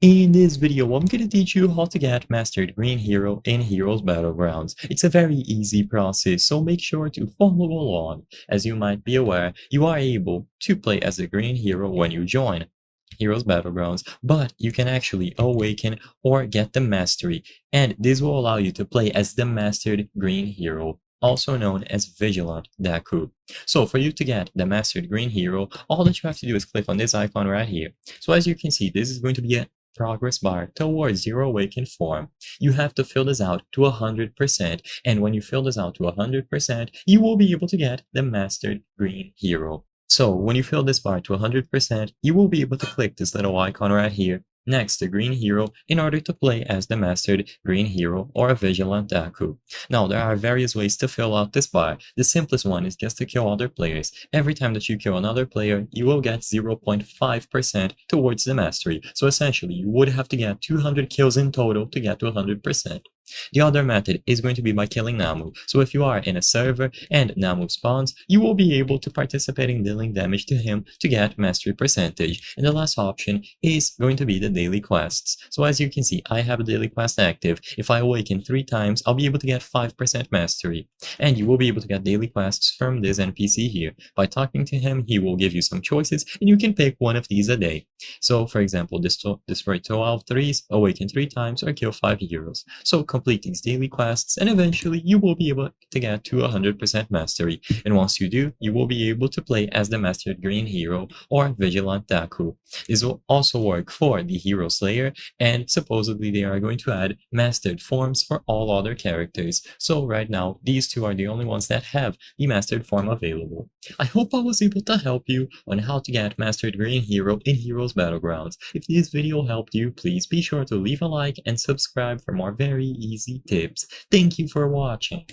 In this video, I'm going to teach you how to get Mastered Green Hero in Heroes Battlegrounds. It's a very easy process, so make sure to follow along. As you might be aware, you are able to play as a green hero when you join Heroes Battlegrounds, but you can actually awaken or get the mastery, and this will allow you to play as the Mastered Green Hero, also known as Vigilant Deku. So for you to get the Mastered Green Hero, all that you have to do is click on this icon right here. So as you can see, this is going to be a progress bar towards your awakened form. You have to fill this out to 100%, and when you fill this out to 100%, you will be able to get the Mastered Green Hero. So when you fill this bar to 100%, you will be able to click this little icon right here next to Green Hero in order to play as the Mastered Green Hero or a Vigilant Deku. Now, there are various ways to fill out this bar. The simplest one is just to kill other players. Every time that you kill another player, you will get 0.5% towards the mastery. So essentially, you would have to get 200 kills in total to get to 100%. The other method is going to be by killing Namu. So if you are in a server and Namu spawns, you will be able to participate in dealing damage to him to get mastery percentage. And the last option is going to be the daily quests. So as you can see, I have a daily quest active. If I awaken 3 times, I'll be able to get 5% mastery. And you will be able to get daily quests from this NPC here. By talking to him, he will give you some choices, and you can pick one of these a day. So for example, destroy 12 threes, awaken 3 times, or kill 5 heroes. So complete these daily quests, and eventually you will be able to get to 100% mastery. And once you do, you will be able to play as the Mastered Green Hero or Vigilant Deku. This will also work for the Hero Slayer, and supposedly they are going to add mastered forms for all other characters. So right now, these two are the only ones that have the mastered form available. I hope I was able to help you on how to get Mastered Green Hero in Heroes Battlegrounds. If this video helped you, please be sure to leave a like and subscribe for more very easy tips. Thank you for watching.